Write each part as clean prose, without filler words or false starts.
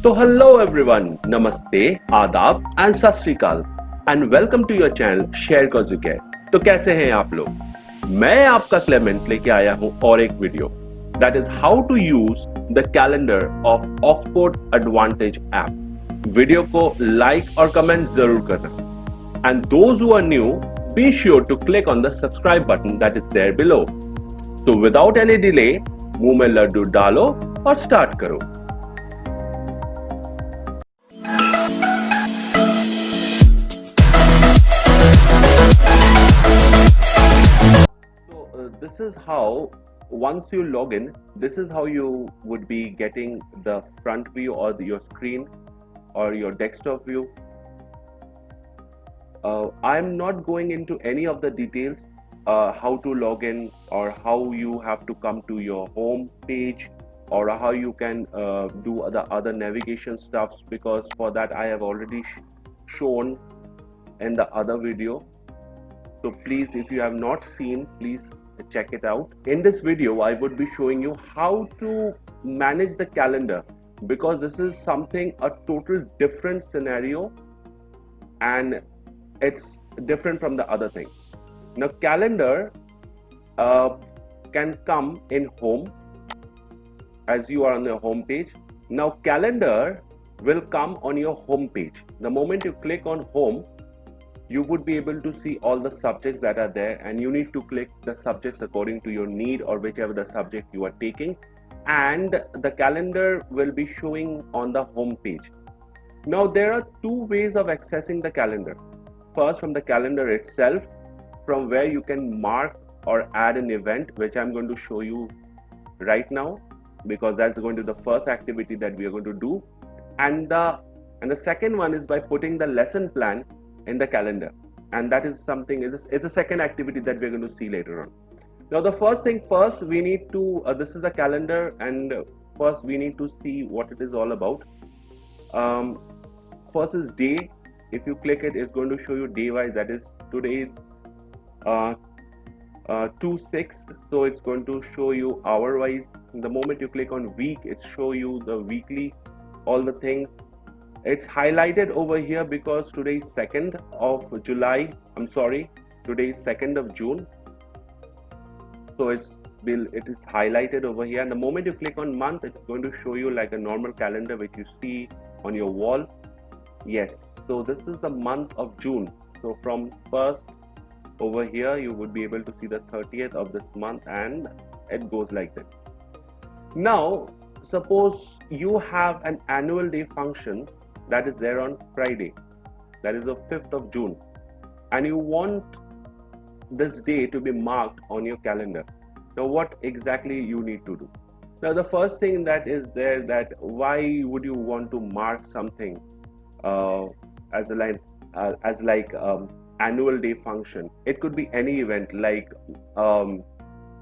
So hello everyone, Namaste, Adab and Sat Sri Akal and welcome to your channel Share Cause You Care. तो कैसे हैं आप लोग? मैं आपका क्लेमेंट लेके आया हूं और एक video that is how to use the calendar of Oxford Advantage app. Video को लाइक और कमेंट जरूर करना and those who are new, be sure to click on the subscribe button that is there below. So without any delay, मुंह में लड्डू डालो और start करो. This is how, once you log in, this is how you would be getting the front view or your screen or your desktop view. I'm not going into any of the details how to log in or how you have to come to your home page or how you can do the other navigation stuffs, because for that I have already shown in the other video. So please, if you have not seen, please check it out. In this video I would be showing you how to manage the calendar, because this is something a total different scenario and it's different from the other thing. Now calendar can come in home as you are on the home page. Now calendar will come on your home page. The moment you click on home, you would be able to see all the subjects that are there, and you need to click the subjects according to your need or whichever the subject you are taking, and the calendar will be showing on the home page. Now there are two ways of accessing the calendar. First, from the calendar itself, from where you can mark or add an event, which I'm going to show you right now, because that's going to be the first activity that we are going to do. And the second one is by putting the lesson plan in the calendar, and that is something is a second activity that we're going to see later on. Now the first thing first, we need to this is a calendar, and first we need to see what it is all about. First is day. If you click it, it's going to show you day wise, that is today's 2/6, so it's going to show you hour wise. The moment you click on week, it show you the weekly, all the things. It's highlighted over here because today is 2nd of July. I'm sorry, today is 2nd of June. So it is highlighted over here, and the moment you click on month, it's going to show you like a normal calendar which you see on your wall. Yes, so this is the month of June. So from 1st over here, you would be able to see the 30th of this month, and it goes like that. Now suppose you have an annual day function that is there on Friday, that is the 5th of June, and you want this day to be marked on your calendar. Now what exactly you need to do? Now the first thing that is there, that why would you want to mark something as a line as like annual day function? It could be any event like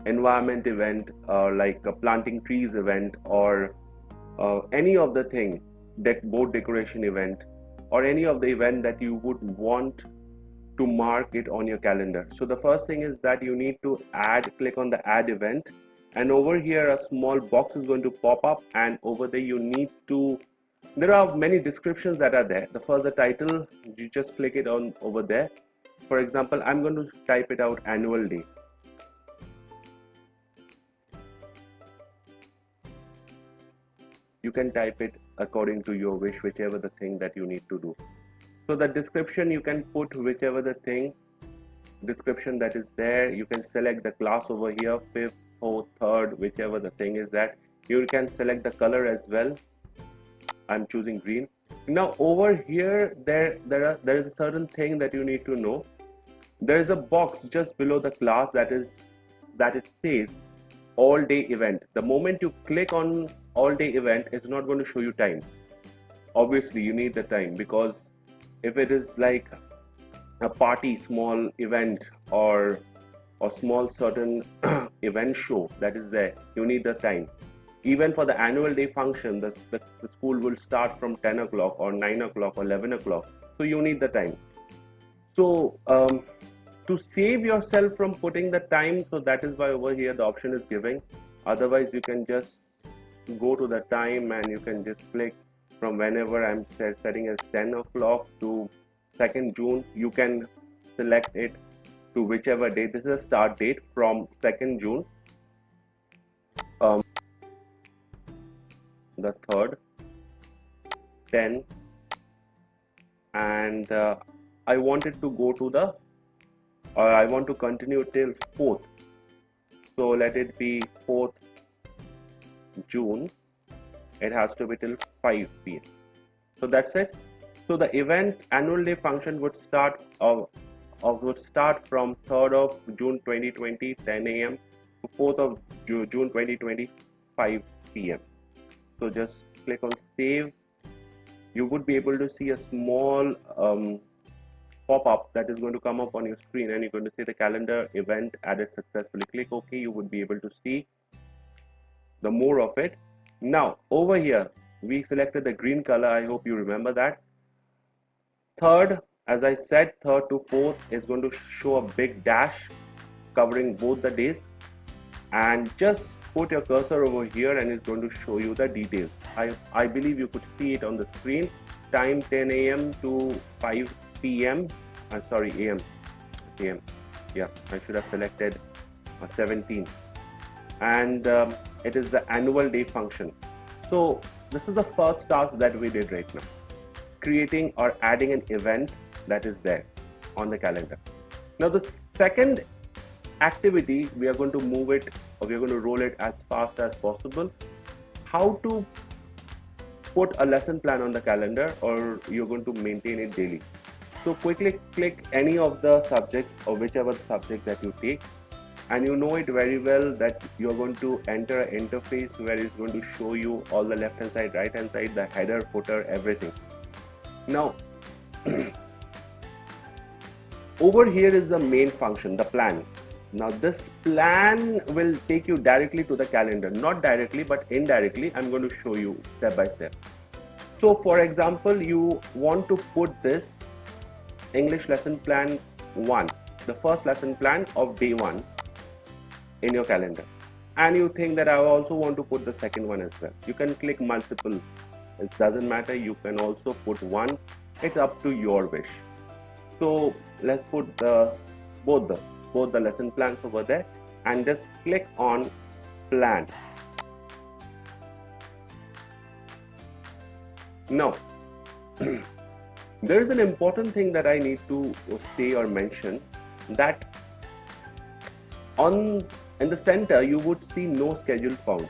environment event, or like a planting trees event, or any of the thing, that board decoration event, or any of the event that you would want to mark it on your calendar. So the first thing is that you need to click on the add event, and over here a small box is going to pop up, and over there you need to, there are many descriptions that are there. The first, the title, you just click it on over there. For example, I'm going to type it out annual day. You can type it according to your wish, whichever the thing that you need to do. So the description, you can put whichever the thing description that is there. You can select the class over here, 5th, 4th, 3rd, whichever the thing is that. You can select the color as well. I'm choosing green. Now over here there is a certain thing that you need to know. There is a box just below the class that it says all day event. The moment you click on all day event, it's not going to show you time. Obviously you need the time, because if it is like a party, small event, or small certain event show that is there, you need the time. Even for the annual day function, the school will start from 10 o'clock or 9 o'clock or 11 o'clock, so you need the time. So to save yourself from putting the time, so that is why over here the option is giving. Otherwise you can just go to the time and you can just click from whenever I'm setting as 10 o'clock to 2nd June. You can select it to whichever date. This is a start date from 2nd June, um, the 3rd, 10, and I wanted to go to the, or I want to continue till 4th. So let it be 4th June. It has to be till 5 p.m. So that's it. So the event annual day function would start from 3rd of June 2020 10 a.m. to 4th of June 2020 5 p.m. So just click on save. You would be able to see a small pop-up that is going to come up on your screen, and you're going to see the calendar event added successfully. Click OK. You would be able to see the more of it. Now over here we selected the green color. I hope you remember that. 3rd, as I said, 3rd to 4th is going to show a big dash covering both the days, and just put your cursor over here and it's going to show you the details. I believe you could see it on the screen. Time 10 a.m. to 5 p.m. I'm sorry, a.m. a.m. Yeah, I should have selected 17, and it is the annual day function. So this is the first task that we did right now, creating or adding an event that is there on the calendar. Now the second activity, we are going to move it, or we are going to roll it as fast as possible. How to put a lesson plan on the calendar, or you're going to maintain it daily. So quickly click any of the subjects or whichever subject that you take, and you know it very well that you're going to enter an interface where it's going to show you all the left hand side, right hand side, the header, footer, everything. Now over here is the main function, the plan. Now this plan will take you directly to the calendar, not directly but indirectly. I'm going to show you step by step. So for example, you want to put this English lesson plan 1, the first lesson plan of day 1 in your calendar, and you think that I also want to put the second one as well. You can click multiple, it doesn't matter. You can also put one. It's up to your wish. So let's put both the lesson plans over there, and just click on plan. Now there is an important thing that I need to say or mention, that in the center you would see no schedule found.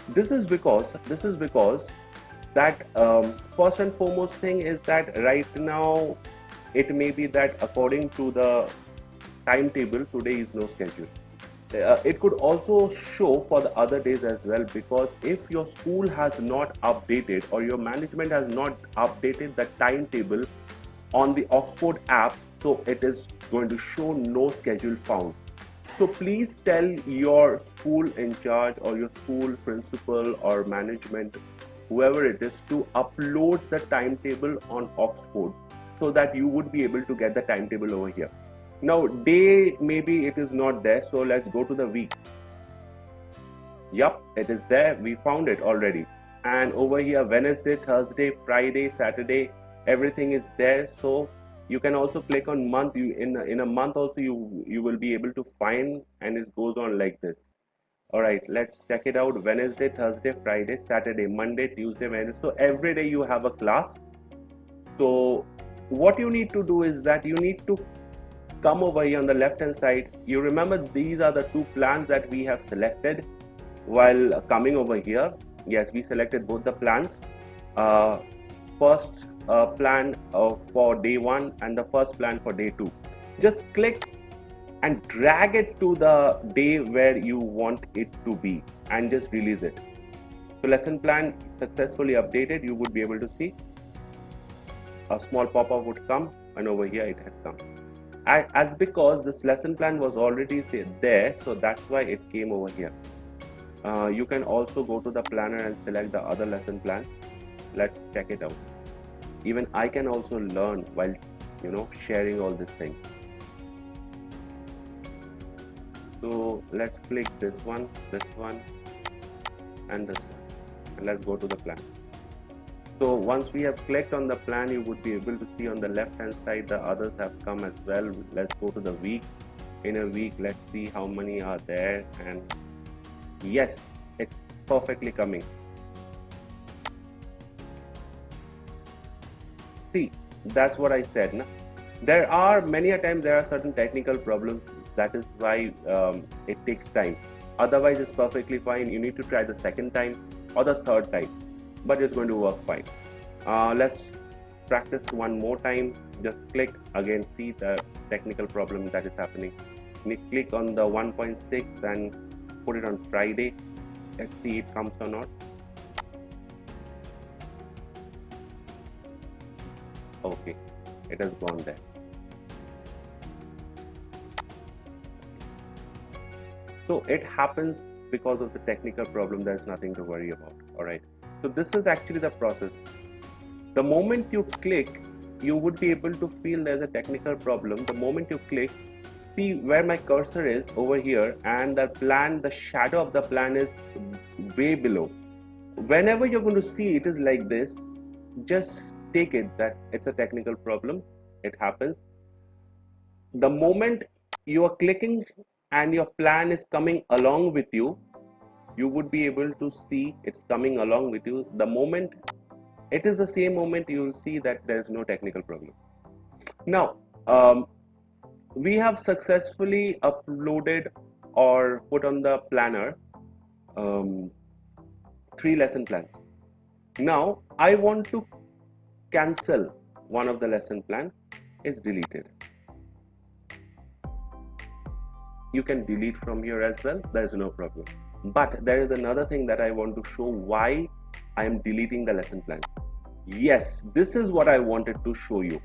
This is because that first and foremost thing is that right now it may be that according to the timetable today is no schedule. It could also show for the other days as well, because if your school has not updated or your management has not updated the timetable on the Oxford app, so it is going to show no schedule found. So please tell your school in charge or your school principal or management, whoever it is, to upload the timetable on Oxford so that you would be able to get the timetable over here. Now day, maybe it is not there, so let's go to the week. Yup, it is there. We found it already. And over here, Wednesday, Thursday, Friday, Saturday, everything is there. So you can also click on month. In a month also you will be able to find, and it goes on like this. All right, let's check it out. Wednesday, Thursday, Friday, Saturday, Monday, Tuesday, Wednesday. So every day you have a class. So what you need to do is that you need to come over here on the left hand side. You remember these are the two plans that we have selected while coming over here. Yes, we selected both the plans. First plan for day 1 and the first plan for day 2. Just click and drag it to the day where you want it to be and just release it. So lesson plan successfully updated. You would be able to see a small pop-up would come, and over here it has come. As because this lesson plan was already there, so that's why it came over here. You can also go to the planner and select the other lesson plans. Let's check it out. Even I can also learn while sharing all these things. So let's click this one, and this one. and let's go to the plan. So once we have clicked on the plan, you would be able to see on the left hand side the others have come as well. Let's go to the week. In a week, let's see how many are there, and yes, it's perfectly coming. See, that's what I said. Na? There are many a time there are certain technical problems. That is why it takes time. Otherwise, it's perfectly fine. You need to try the second time or the third time, but it's going to work fine. Let's practice one more time. Just click again, see the technical problem that is happening. Click on the 1.6 and put it on Friday. Let's see it comes or not. Okay, it has gone there. So it happens because of the technical problem. There's nothing to worry about. All right. So this is actually the process. The moment you click, you would be able to feel there's a technical problem. The moment you click, see where my cursor is over here, and the plan, the shadow of the plan is way below. Whenever you're going to see it is like this, just take it that it's a technical problem. It happens. The moment you are clicking and your plan is coming along with you, you would be able to see it's coming along with you. The moment it is the same moment, you will see that there is no technical problem. Now, we have successfully uploaded or put on the planner 3 lesson plans. Now, I want to cancel one of the lesson plan. Is deleted. You can delete from here as well. There is no problem. But there is another thing that I want to show why I am deleting the lesson plans. Yes, this is what I wanted to show you.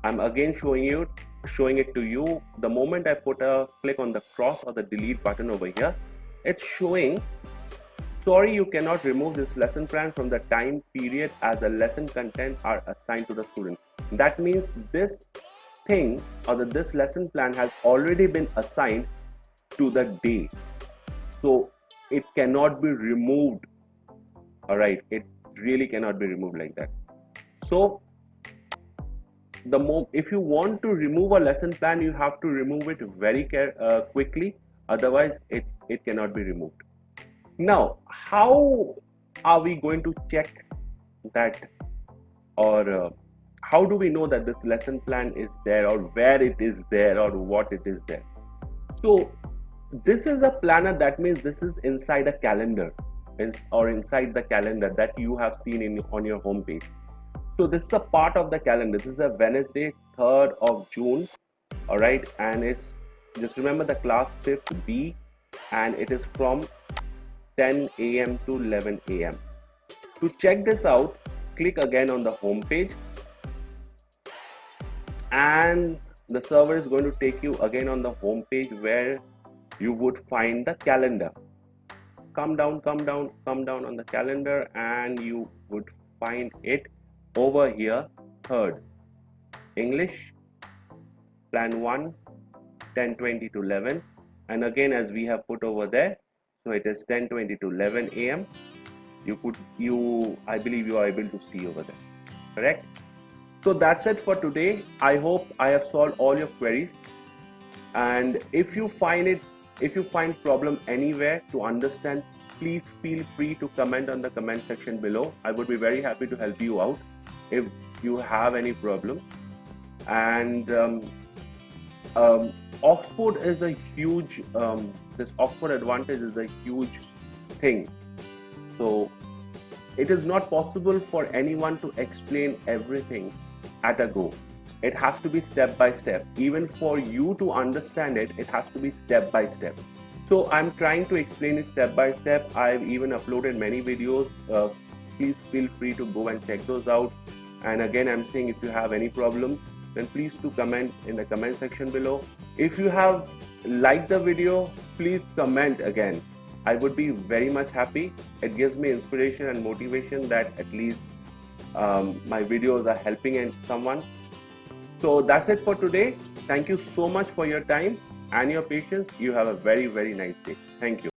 I'm again showing it to you. The moment I put a click on the cross or the delete button over here, it's showing, sorry, you cannot remove this lesson plan from the time period as the lesson content are assigned to the student. That means this thing or this lesson plan has already been assigned to the day. So it cannot be removed. All right, it really cannot be removed like that. So if you want to remove a lesson plan, you have to remove it very quickly. Otherwise, it cannot be removed. Now, how are we going to check that, or how do we know that this lesson plan is there, or where it is there, or what it is there? So this is a planner. That means this is inside a calendar, or inside the calendar that you have seen on your home page. So this is a part of the calendar. This is a Wednesday, 3rd of June. All right, and it's, just remember the class 5th B, and it is from 10 a.m. to 11 a.m. To check this out, click again on the home page, and the server is going to take you again on the home page where you would find the calendar. Come down on the calendar, and you would find it over here, 3rd English, plan 1, 10:20 to 11, and again as we have put over there, so it is 10:20 to 11 a.m. I believe you are able to see over there, correct? So that's it for today. I hope I have solved all your queries, and if you find problem anywhere to understand, please feel free to comment on the comment section below. I would be very happy to help you out if you have any problem. And Oxford is a huge, this Oxford Advantage is a huge thing. So it is not possible for anyone to explain everything at a go. It has to be step by step. Even for you to understand it, it has to be step by step. So I'm trying to explain it step by step. I've even uploaded many videos. Please feel free to go and check those out. And again, I'm saying, if you have any problem, then please do comment in the comment section below. If you have liked the video, please comment again. I would be very much happy. It gives me inspiration and motivation that at least my videos are helping someone. So that's it for today. Thank you so much for your time and your patience. You have a very, very nice day. Thank you.